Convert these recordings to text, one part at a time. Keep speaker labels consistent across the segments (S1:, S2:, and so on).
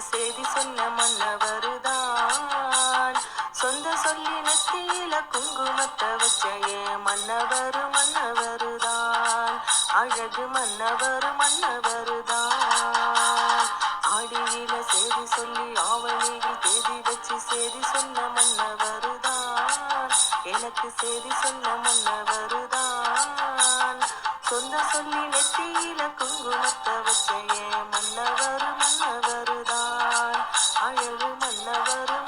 S1: செய்தி சொன்ன மன்னவருதான். சொந்த சொல்லி நெத்தியில குங்குமத்தை வச்ச மன்னவருதான். அழகு மன்னவருதான். ஆடியில செய்தி சொல்லி ஆவணியில் தேதி வச்சு செய்தி சொன்ன மன்னவருதான். எனக்கு செய்தி சொன்ன மன்னவருதான். சொந்த சொல்லி நெத்தியில குங்குமத்தை வச்ச மன்னவருதான். அழகு மன்னவருதான்.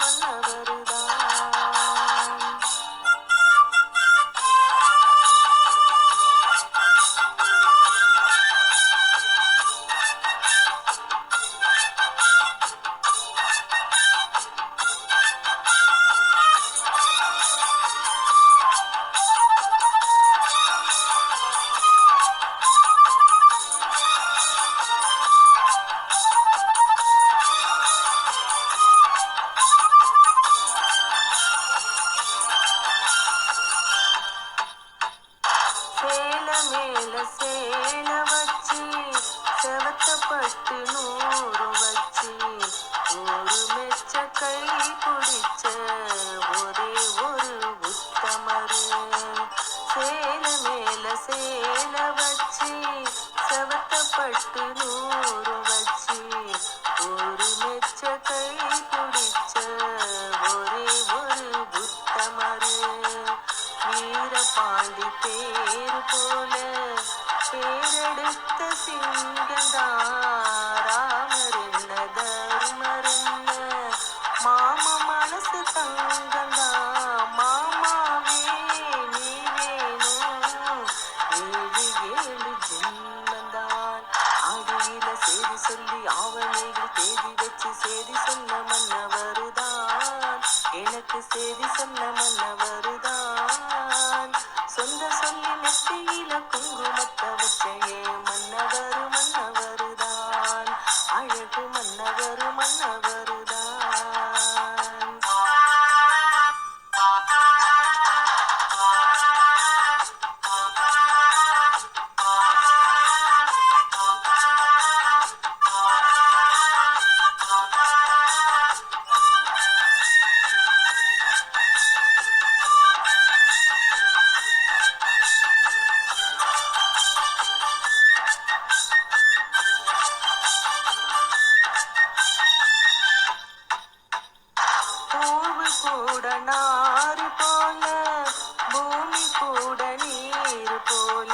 S1: மேல சேல வச்சு செவத்தப்பட்டு 100 வச்சு ஒரு மெச்ச கை பிடிச்ச ஒரே ஒரு உத்தமரு. சேல மேல சேல வச்சு செவத்தப்பட்டு 100 வச்சு ஒரு மெச்ச கை பிடிச்ச ஒரே ஒரு உத்தமரு. வீரபாண்டி பேரு போல பேரெடுத்த சிங்கந்தா. ராமரென்ன தர்மரென்ன மாம மனசு தங்கந்தா. மாமாவே நீ வேணும் 7 ஜென்மந்தான். அடியில செய்தி சொல்லி ஆவணியில் தேதி வச்சு செய்தி சொன்ன மன்னவருதான். எனக்கு செய்தி சொன்ன மன்னவருதான். சொந்த சொல்லி நெத்தியில குங்குமத்தை வச்ச மன்னவருதான். அழகு மன்னவருதான். கூட நாறு போல பூமி கூட நீர் போல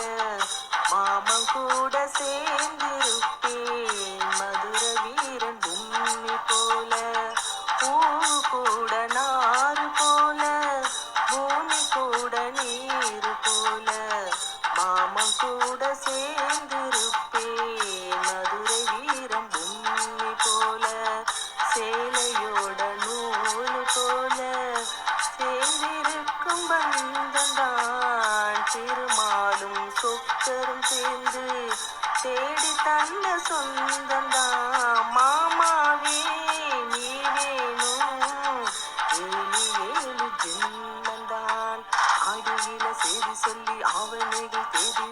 S1: மாமன் கூட சேர்ந்திருப்பேன் மதுர வீரன் பூமி போல. பூ கூட நாறு போல பூமி கூட நீர் போல மாமன் கூட சேர்ந்திருப்பேன் மதுரை வீரன் பூமி போல. சேலையோட நூல் போல சேர்ந்திருக்கும் பந்தந்தான். திருமாலும் சொக்கரும் சேர்ந்து தேடி தந்த சொந்தந்தான். மாமாவே நீ வேணும் 7 ஜென்மந்தான். ஆடியில செய்தி சொல்லி ஆவணிகள் தேடி